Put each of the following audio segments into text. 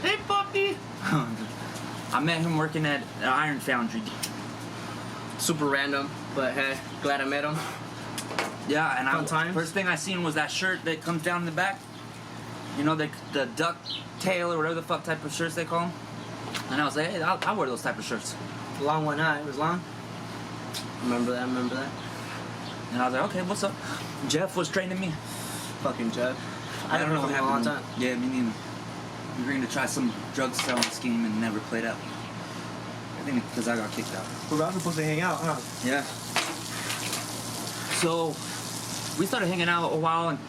Hey, puppy. I met him working at an iron foundry. Super random, but hey, glad I met him. Yeah, and Fun times. First thing I seen was that shirt that comes down in the back. You know, the duck tail or whatever the fuck type of shirts they call them. And I was like, hey, I'll wear those type of shirts. Long one, huh? It was long. Remember that? And I was like, okay, what's up? Jeff was training me. Fucking Jeff. I don't know what him in a long happened. time. Yeah, me neither. We were going to try some drug selling scheme and never played out. I think because I got kicked out. We're about supposed to hang out, huh? Yeah. So we started hanging out a while, and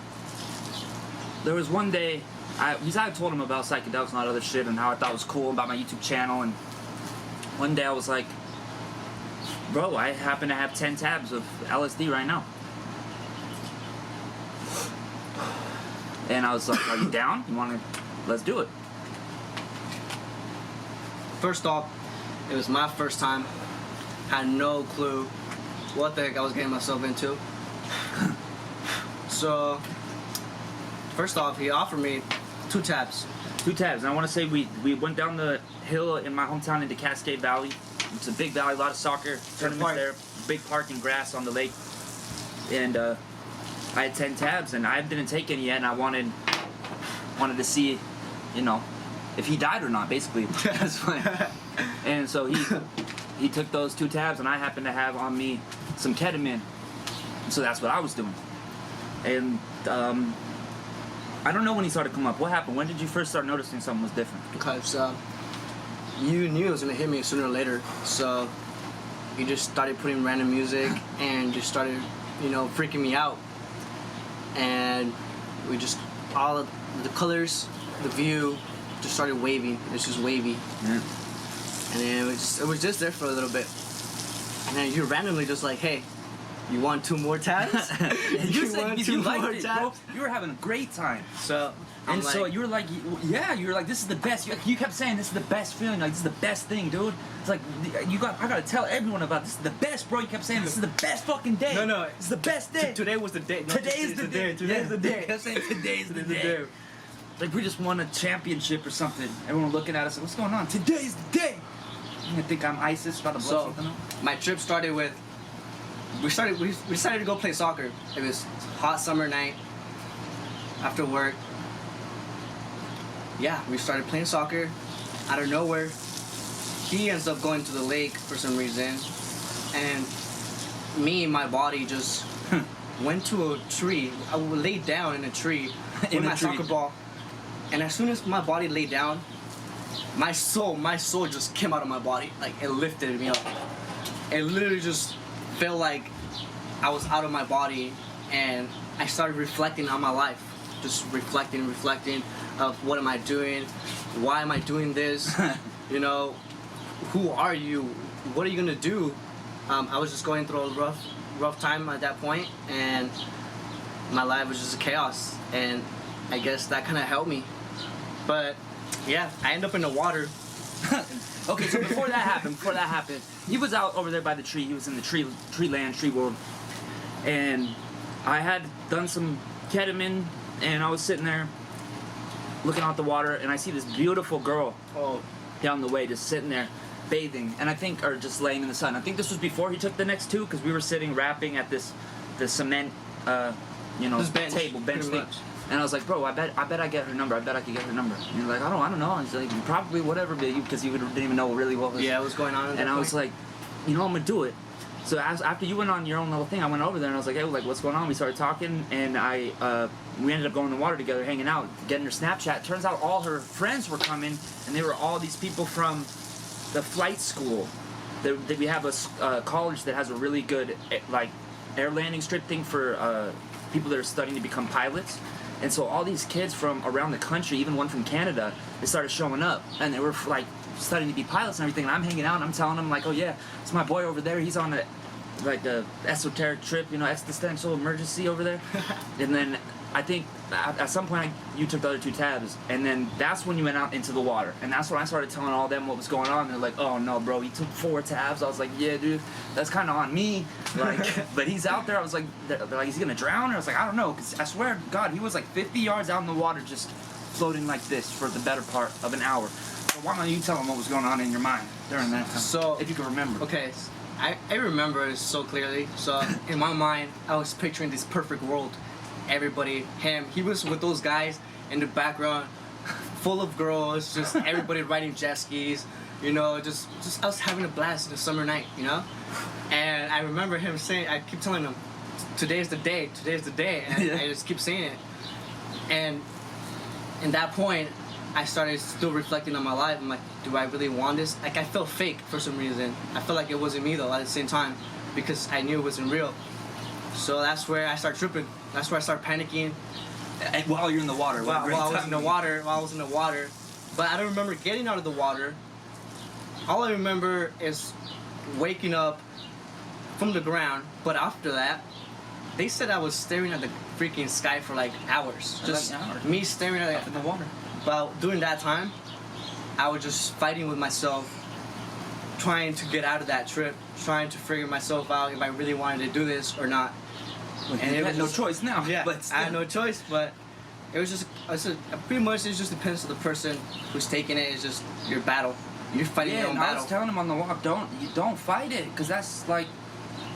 there was one day I told him about psychedelics and all that other shit and how I thought it was cool about my YouTube channel, and one day I was like, bro, I happen to have 10 tabs of LSD right now. And I was like, are you down? You want to, let's do it. First off, it was my first time. Had no clue what the heck I was getting myself into. So, first off, he offered me 2 tabs. 2 tabs. And I want to say we went down the hill in my hometown into Cascade Valley. It's a big valley, a lot of soccer tournaments there. Big park and grass on the lake. And I had 10 tabs, and I didn't take any yet, and I wanted to see, you know, if he died or not, basically. And so he took those 2 tabs, and I happened to have on me some ketamine. So that's what I was doing. And I don't know when he started to come up. What happened? When did you first start noticing something was different? Because you knew it was gonna hit me sooner or later. So you just started putting random music and just started, you know, freaking me out. And we just, all of the colors, the view, just started waving. It's just wavy. Yeah. And then it was just there for a little bit. And then you randomly just like, hey, you want 2 more tabs? You said you liked it, bro. You were having a great time. So, so you were like, yeah, you were like, this is the best. You kept saying this is the best feeling. Like, this is the best thing, dude. It's like, I gotta tell everyone about this. This is the best, bro. You kept saying this is the best fucking day. No. It's the best day. Today was the day. Today is the day. Today's the day. You kept saying today's the day. Like, we just won a championship or something. Everyone looking at us like, what's going on? Today's the day. You think I'm ISIS about to blow something up? My trip started with, we decided to go play soccer. It was hot summer night after work. Yeah, we started playing soccer out of nowhere. He ends up going to the lake for some reason, and my body just went to a tree. I laid down in a tree with my soccer ball, and as soon as my body laid down, my soul just came out of my body. Like, it lifted me up. It literally just felt like I was out of my body, and I started reflecting on my life. Just reflecting of what am I doing? Why am I doing this? You know, who are you? What are you gonna do? I was just going through a rough time at that point, and my life was just a chaos, and I guess that kind of helped me. But yeah, I ended up in the water. Okay, so before that happened, he was out over there by the tree. He was in the tree world, and I had done some ketamine, and I was sitting there looking out the water, and I see this beautiful girl down the way, just sitting there bathing, and or just laying in the sun. I think this was before he took the next 2, because we were sitting rapping at the cement, bench thing. And I was like, bro, I bet I get her number. I bet I could get her number. And you're like, I don't know. He's like, probably whatever, because you didn't even know really what was going on. And I was like, I'm gonna do it. So after you went on your own little thing, I went over there and I was like, hey, like, what's going on? We started talking, and we ended up going in the water together, hanging out, getting her Snapchat. Turns out all her friends were coming, and they were all these people from the flight school. We have a college that has a really good air landing strip thing for people that are studying to become pilots. And so all these kids from around the country, even one from Canada, they started showing up, and they were like studying to be pilots and everything. And I'm hanging out, and I'm telling them like, oh yeah, it's my boy over there. He's on the esoteric trip, existential emergency over there. And then I think at some point you took the other 2 tabs, and then that's when you went out into the water, and that's when I started telling all them what was going on. They're like, oh no, bro, he took 4 tabs. I was like, yeah, dude, that's kind of on me. Like, but he's out there. I was like, they're like, is he gonna drown? Or I was like, I don't know, because I swear to God, he was like 50 yards out in the water, just floating like this for the better part of an hour. So why don't you tell them what was going on in your mind during that time? So, if you can remember. Okay, I remember it so clearly. So in my mind, I was picturing this perfect world. Everybody, him, he was with those guys in the background, full of girls, just everybody riding jet skis, you know, just us having a blast in the summer night, you know? And I remember him saying, I keep telling him, today's the day, and I just keep saying it. And in that point, I started still reflecting on my life. I'm like, do I really want this? Like, I felt fake for some reason. I felt like it wasn't me though at the same time, because I knew it wasn't real. So that's where I start tripping. That's where I start panicking. And while you're in the water. While I was in the water. But I don't remember getting out of the water. All I remember is waking up from the ground. But after that, they said I was staring at the freaking sky for like hours. Just like hours. Me staring at it in the water. But during that time, I was just fighting with myself, trying to get out of that trip, trying to figure myself out if I really wanted to do this or not. And you had no choice now. Yeah, but I had no choice, but it was just, pretty much it just depends on the person who's taking it. It's just your battle. You're fighting your own battle. I was telling him on the walk, don't fight it, because that's like,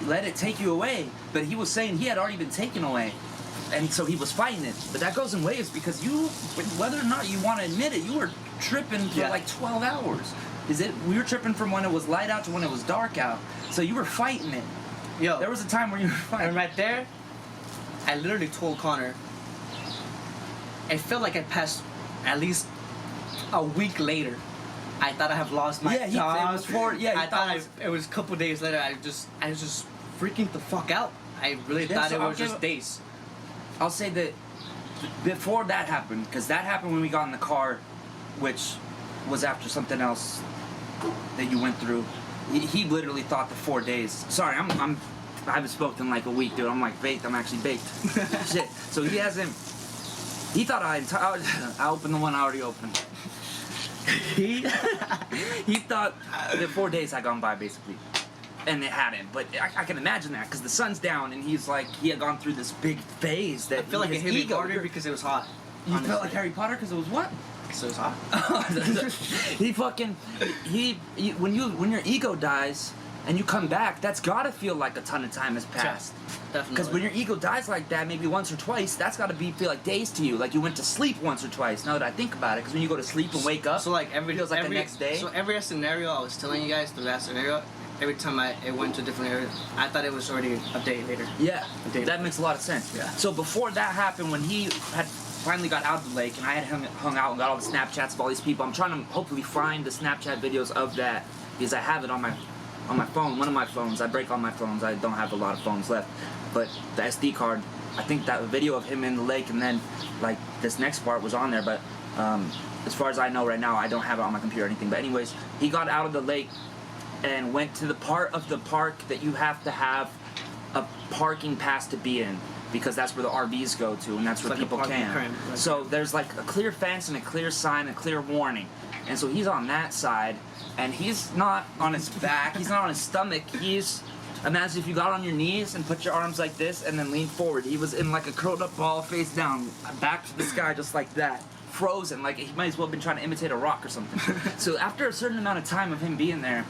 let it take you away. But he was saying he had already been taken away, and so he was fighting it. But that goes in waves, because you, whether or not you want to admit it, you were tripping for like 12 hours. We were tripping from when it was light out to when it was dark out. So you were fighting it. Yo, there was a time where you were fighting. And right there, I literally told Connor, it felt like I passed at least a week later. I thought I have lost my job. It was a couple days later. I was just freaking the fuck out. I really thought it was just days. I'll say that before that happened, because that happened when we got in the car, which was after something else that you went through. He literally thought the 4 days. Sorry, I haven't spoken in like a week, dude. I'm like baked. I'm actually baked. Shit. So he hasn't. He thought I opened the one I already opened. He thought the 4 days had gone by basically, and it hadn't. But I can imagine that, because the sun's down and he's like, he had gone through this big phase that I feel like it hit me harder because it was hot. You honestly. Felt like Harry Potter because it was what? So it was hot. When your ego dies and you come back, that's gotta feel like a ton of time has passed. Definitely. Because when your ego dies like that, maybe once or twice, that's gotta feel like days to you. Like you went to sleep once or twice. Now that I think about it, because when you go to sleep and wake up, so like feels like the next day. So every scenario I was telling you guys, through that scenario, every time it went to a different area, I thought it was already a day later. Yeah, that makes a lot of sense. Yeah. So before that happened, when he had finally got out of the lake and I had hung out and got all the Snapchats of all these people, I'm trying to hopefully find the Snapchat videos of that, because I have it on my phone, one of my phones. I break all my phones. I don't have a lot of phones left. But the SD card, I think that video of him in the lake and then like this next part was on there, but as far as I know right now, I don't have it on my computer or anything. But anyways, he got out of the lake and went to the part of the park that you have to have a parking pass to be in, because that's where the RVs go to and that's where people can. So there's like a clear fence and a clear sign, a clear warning. And so he's on that side, and he's not on his back, he's not on his stomach, imagine if you got on your knees and put your arms like this and then lean forward. He was in like a curled up ball, face down, back to the sky just like that. Frozen, like he might as well have been trying to imitate a rock or something. So after a certain amount of time of him being there,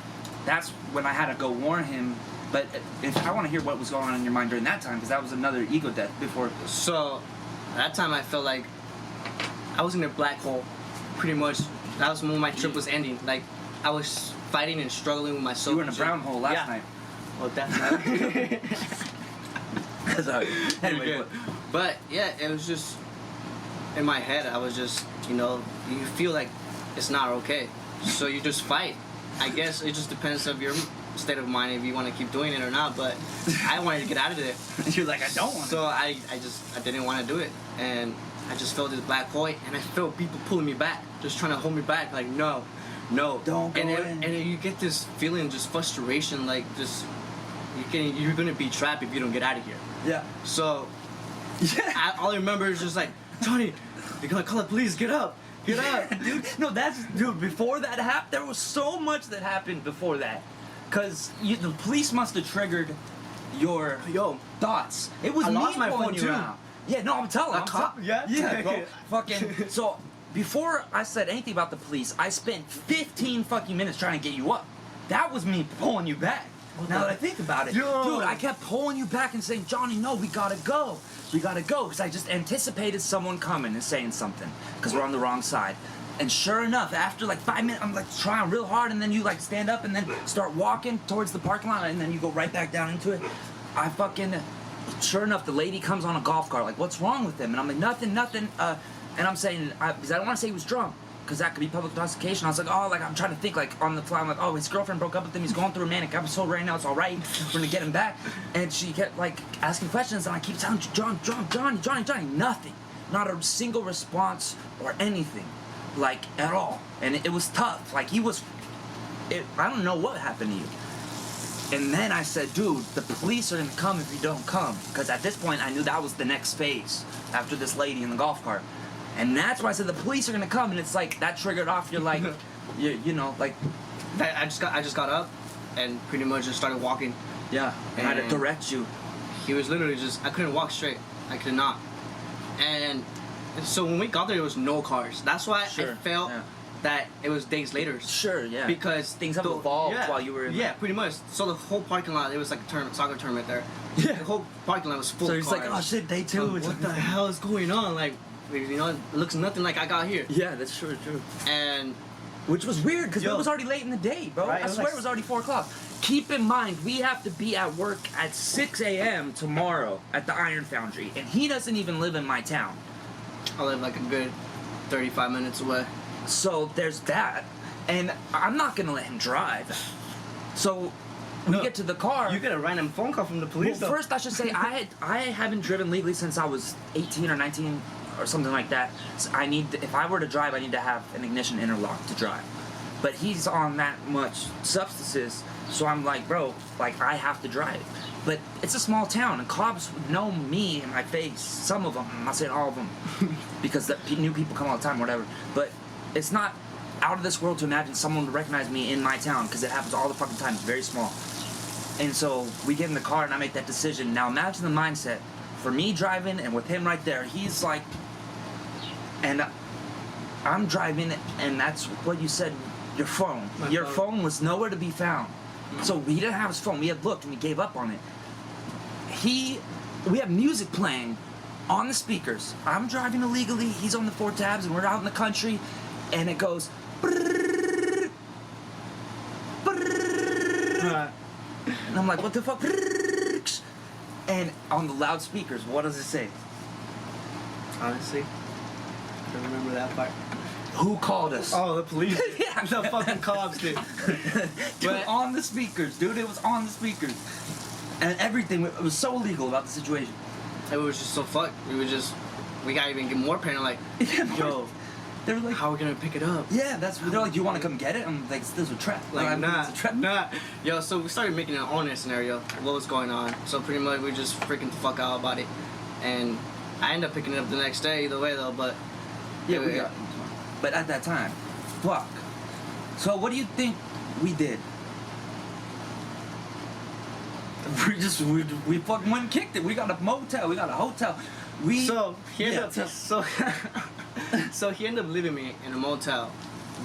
that's when I had to go warn him. But if I want to hear what was going on in your mind during that time, because that was another ego death before. So, that time I felt like I was in a black hole, pretty much. That was when my trip was ending. Like, I was fighting and struggling with myself. You were in a brown hole last night. Well, definitely. Anyway, but yeah, it was just in my head. I was just, you feel like it's not okay, so you just fight. I guess it just depends of your state of mind if you want to keep doing it or not. But I wanted to get out of it. You're like, I don't want to. So I didn't want to do it, and I just felt this black hole, and I felt people pulling me back, just trying to hold me back. Like, no, don't go in. And you get this feeling, just frustration, like just you're gonna be trapped if you don't get out of here. Yeah. So all I remember is just like, Johnny, you're gonna call the police. Get up. Get up. Dude, before that happened, there was so much that happened before that. Because the police must have triggered your thoughts. It was I me lost my pulling phone you too. around. Yeah, no, I'm telling. Yeah? Yeah, bro. Fucking. So before I said anything about the police, I spent 15 fucking minutes trying to get you up. That was me pulling you back. Now that I think about it, Yo. dude, I kept pulling you back and saying, Johnny, no, we gotta go. We gotta go. Because I just anticipated someone coming and saying something. Because we're on the wrong side. And sure enough, after like 5 minutes, I'm like trying real hard, and then you like stand up and then start walking towards the parking lot, and then you go right back down into it. I fucking, sure enough, the lady comes on a golf cart, like, what's wrong with him? And I'm like, nothing, and I'm saying, because I don't want to say he was drunk, because that could be public intoxication. I was like, oh, like, I'm trying to think, like, on the fly, I'm like, oh, his girlfriend broke up with him, he's going through a manic episode right now, it's all right, we're gonna get him back. And she kept, like, asking questions, and I keep telling Johnny, nothing. Not a single response or anything, like, at all. And it was tough. Like, I don't know what happened to you. And then I said, dude, the police are gonna come if you don't come. Because at this point, I knew that was the next phase after this lady in the golf cart. And that's why I said the police are gonna come. And it's like, that triggered off, you're like, you know, like. I just got up and pretty much just started walking. Yeah, and I had to direct you. He was literally just, I couldn't walk straight. I could not. And so when we got there was no cars. That's why I felt that it was days later. Sure, yeah. Because things have evolved while you were in Yeah, pretty much. So the whole parking lot, it was like a soccer tournament there. Yeah. The whole parking lot was full So of he's cars. like, oh shit, day two. Like, what the hell is going on? Like, you know, it looks nothing like I got here. Yeah, that's true. And which was weird because it was already late in the day, bro. Right, I swear it was already 4 o'clock. Keep in mind, we have to be at work at 6 a.m. tomorrow at the Iron Foundry, and he doesn't even live in my town. I live like a good 35 minutes away. So there's that, and I'm not gonna let him drive. So we get to the car. You get a random phone call from the police. Well, though. first I should say I haven't driven legally since I was 18 or 19 or something like that. So if I were to drive, I need to have an ignition interlock to drive. But he's on that much substances, so I'm like, bro, like I have to drive. But it's a small town, and cops know me in my face. Some of them, I'm not saying all of them, because new people come all the time, whatever. But it's not out of this world to imagine someone would recognize me in my town, because it happens all the fucking time. It's very small. And so we get in the car, and I make that decision. Now imagine the mindset for me driving, and with him right there. He's like, and I'm driving, and that's what you said. Your phone. Your phone was nowhere to be found. So he didn't have his phone. We had looked and we gave up on it. We have music playing on the speakers. I'm driving illegally. He's on the 4 tabs, and we're out in the country, and it goes. And I'm like, what the fuck? And on the loudspeakers, what does it say? Honestly, I don't remember that part. Who called us? Oh, the police. Yeah. The fucking cops did. Dude, on the speakers, dude. It was on the speakers. And everything, it was so illegal about the situation. It was just so fucked. We got even get more paranoid. Like, yo, they were like, how are we gonna pick it up? yeah, they're like, do you want to come get it? I'm like, this is a trap. Like, it's a trap. nah. Yo, so we started making an alternate scenario. What was going on? So pretty much we just freaking the fuck out about it. And I ended up picking it up the next day either way though, but Yeah, we got. But at that time, fuck. So what do you think we did? We fucking went and kicked it. We got a motel. We got a hotel. So he ended up so he ended up leaving me in a motel,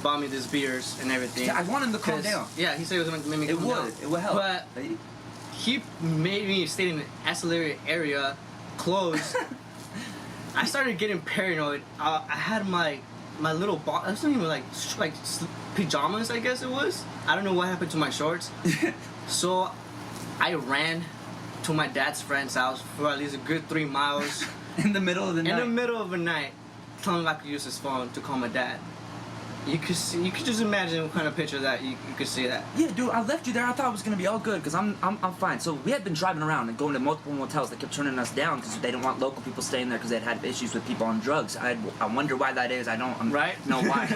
bought me these beers and everything. Yeah, I want him to calm down. Yeah, he said he was gonna make me calm down. It would help. But he made me stay in an ancillary area, closed. I started getting paranoid. I had my little box. I was even like pajamas, I guess it was. I don't know what happened to my shorts. So I ran to my dad's friend's house for at least a good 3 miles. In the middle of the night. In the middle of the night, telling him I could use his phone to call my dad. You could just imagine what kind of picture that you could see that. Yeah, dude, I left you there. I thought it was gonna be all good because I'm fine. So we had been driving around and going to multiple motels that kept turning us down because they didn't want local people staying there because they'd had issues with people on drugs. I wonder why that is. I don't know why.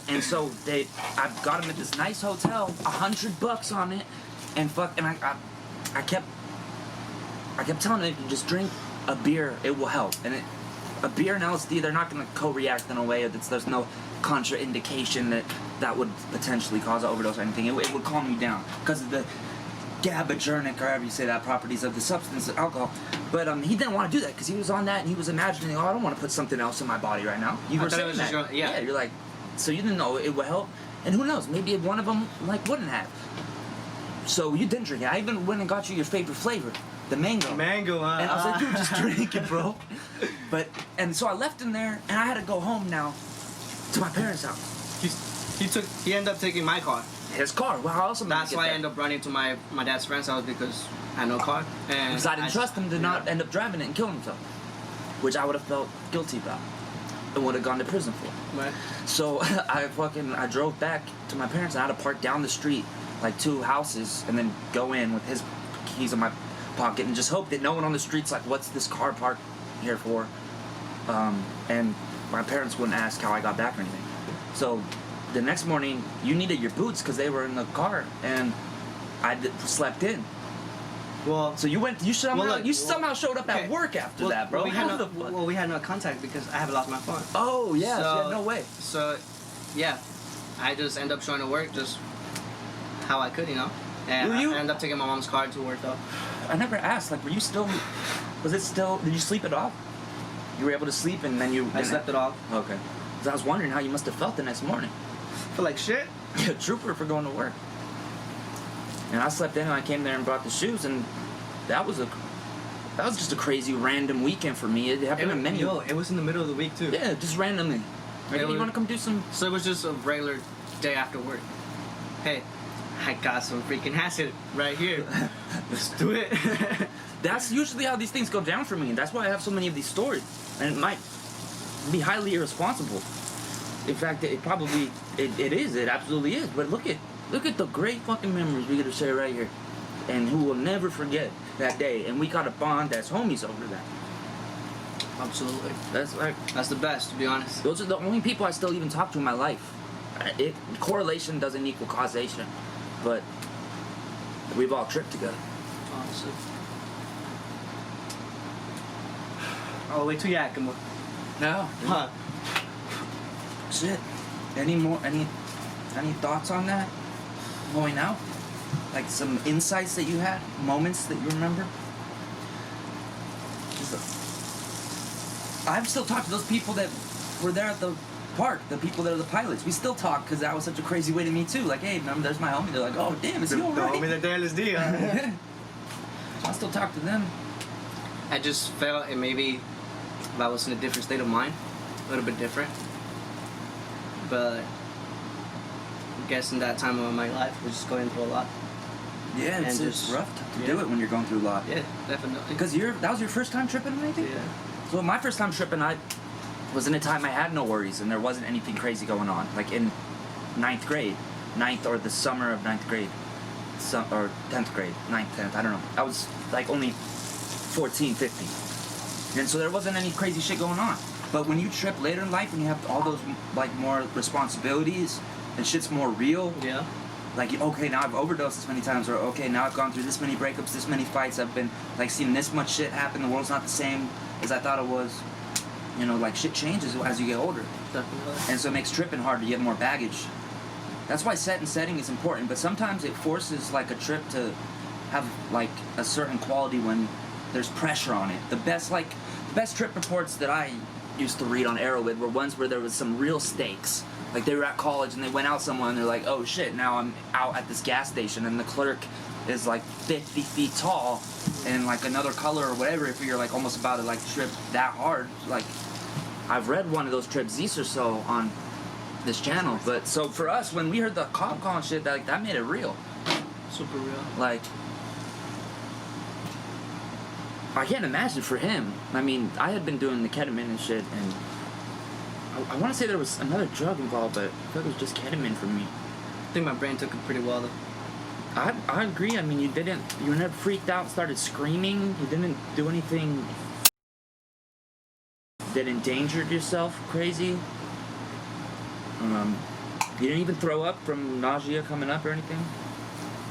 And so I got them at this nice hotel, $100 on it, and I kept telling them, if you just drink a beer, it will help. And a beer and LSD, they're not going to co-react in a way that there's no contraindication that would potentially cause an overdose or anything. It would calm you down because of the GABAergic, or however you say that, properties of the substance, alcohol. But he didn't want to do that because he was on that and he was imagining, I don't want to put something else in my body right now. You were saying that. Yeah, you're like, so you didn't know it would help. And who knows, maybe one of them wouldn't have. So you didn't drink it. I even went and got you your favorite flavor, the mango. Mango, huh? And I was like, dude, just drink it, bro. And so I left him there, and I had to go home now to my parents' house. He ended up taking my car. His car. Well, how else am I That's why I ended up running to my dad's friend's house because I had no car. And because I didn't trust him to not end up driving it and killing himself, which I would have felt guilty about and would have gone to prison for. Right. So I drove back to my parents and I had to park down the street, like 2 houses, and then go in with his keys in my pocket and just hope that no one on the street's like, what's this car parked here for? And my parents wouldn't ask how I got back or anything. So the next morning, you needed your boots because they were in the car, and I slept in. Well, so you somehow showed up at work after that, bro. We had no contact because I haven't lost my phone. Oh yeah, so, no way. So, yeah, I just end up showing to work just how I could, And I ended up taking my mom's car to work though. I never asked. Like, did you sleep it off? You were able to sleep and then I slept it off. Okay. Because I was wondering how you must have felt the next morning. Feel like shit. Yeah, trooper for going to work. And I slept in and I came there and brought the shoes, and that was just a crazy random weekend for me. It happened in many. Yo, it was in the middle of the week too. Yeah, just randomly. Hey, you want to come do some? So it was just a regular day after work. Hey, I got some freaking acid right here. Let's do it. That's usually how these things go down for me, and that's why I have so many of these stories. And it might be highly irresponsible. In fact, it is. It absolutely is. But look at the great fucking memories we get to share right here, and who will never forget that day. And we got a bond that's homies over that. Absolutely. That's the best, to be honest. Those are the only people I still even talk to in my life. Correlation doesn't equal causation, but we've all tripped together. Honestly. Oh, wait till Yakima. No. Huh. Shit. Any thoughts on that? Going out? Like some insights that you had? Moments that you remember? I've still talked to those people that were there at the park, the people that are the pilots. We still talk because that was such a crazy way to meet too. Like, hey, remember, there's my homie. They're like, oh, damn, is he alright? The homie that LSD, huh? I still talk to them. I just felt it maybe if I was in a different state of mind, a little bit different. But I guess in that time of my life, we're just going through a lot. Yeah, it's just rough to do it when you're going through a lot. Yeah, definitely. Because that was your first time tripping or anything? Yeah. So my first time tripping, I was in a time I had no worries and there wasn't anything crazy going on. Like in 9th grade, or the summer of 9th grade, or 10th grade, 9th, 10th, I don't know. I was like only 14, 15. And so there wasn't any crazy shit going on. But when you trip later in life, when you have all those like more responsibilities and shit's more real. Yeah. Like, okay, now I've overdosed this many times, or okay, now I've gone through this many breakups, this many fights, I've been like seeing this much shit happen, the world's not the same as I thought it was. Like shit changes as you get older. Definitely. And so it makes tripping harder, you have more baggage. That's why set and setting is important, but sometimes it forces like a trip to have like a certain quality when there's pressure on it. The best trip reports that I used to read on Arrowhead were ones where there was some real stakes. Like they were at college and they went out somewhere and they're like, oh shit, now I'm out at this gas station and the clerk is like 50 feet tall and like another color or whatever. If you're like almost about to like trip that hard, like I've read one of those trips Zeus or so on this channel. But so for us, when we heard the cop call and shit, that made it real. Super real. Like, I can't imagine for him. I mean, I had been doing the ketamine and shit, and I want to say there was another drug involved, but I thought it was just ketamine for me. I think my brain took it pretty well though. I agree. I mean, you were never freaked out and started screaming. You didn't do anything that endangered yourself crazy. You didn't even throw up from nausea coming up or anything.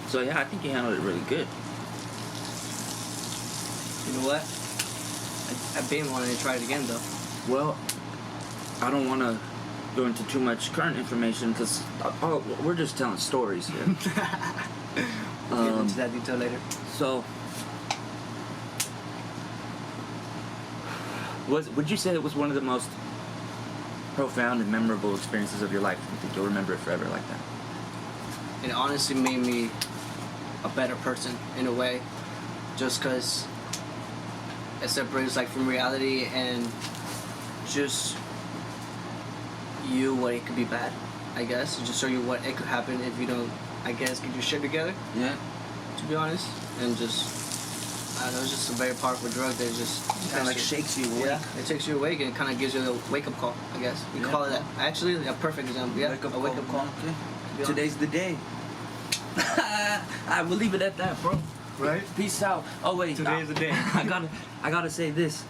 So yeah, I think you handled it really good. You know what? I've been wanting to try it again though. Well, I don't want to go into too much current information because we're just telling stories here. We'll get into that detail later. So, would you say that was one of the most profound and memorable experiences of your life? You think you'll remember it forever like that? It honestly made me a better person in a way, just because it separates like from reality and just you what it could be bad, I guess. It just show you what it could happen if you don't, I guess, get your shit together. Yeah. To be honest, and just I don't know, it's just a very powerful drug that just Kind of like shakes you awake. Yeah, it takes you awake and it kind of gives you a wake up call, I guess. You can call it that. Actually, a perfect example. Yeah, a wake up call. Okay. Today's the day. I will leave it at that, bro. Right? Peace out. Oh wait, Today's the day. I gotta say this.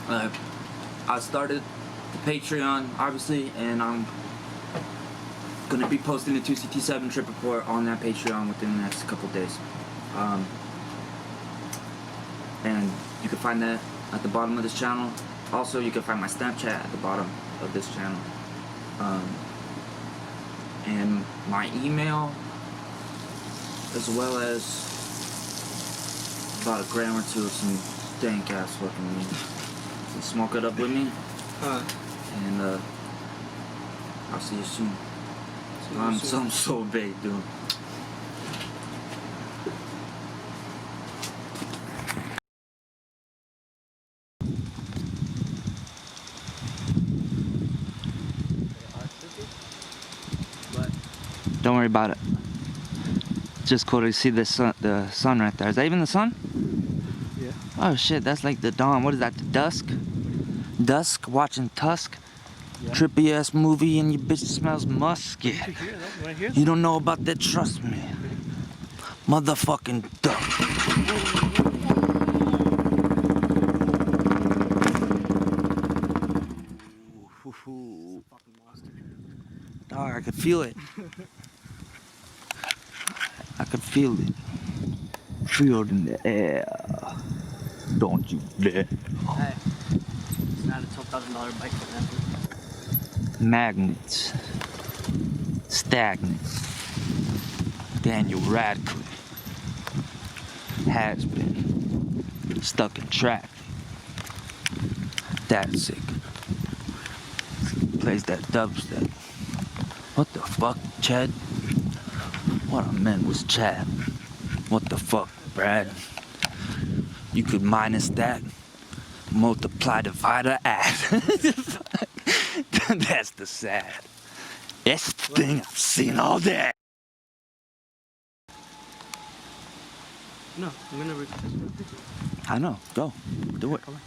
I started the Patreon, obviously, and I'm gonna be posting the 2CT7 trip report on that Patreon within the next couple days. And you can find that at the bottom of this channel. Also, you can find my Snapchat at the bottom of this channel. And my email, as well as about a gram or two of some dank ass fucking weed. So smoke it up with me, and I'll see you soon. I'm so big, dude. Don't worry about it. Just cool to see the sun right there. Is that even the sun? Yeah. Oh shit, that's like the dawn. What is that, the dusk? Dusk, watching Tusk? Yeah. Trippy ass movie and your bitch smells musky. You hear that? You wanna hear You don't know about that, trust me. Motherfucking duck. Dog, I could feel it. I could feel it. Feel it in the air. Don't you dare. Hey, it's not a $12,000 bike for example. Magnets. Stagnant. Daniel Radcliffe. Has been. Stuck in traffic. That's sick. Plays that dubstep. What the fuck, Chad? What I meant was Chad. What the fuck, Brad? You could minus that, multiply, divide, or add. That's the saddest thing I've seen all day. No, I'm gonna record this real quick. I know. Go. Do it. Come on.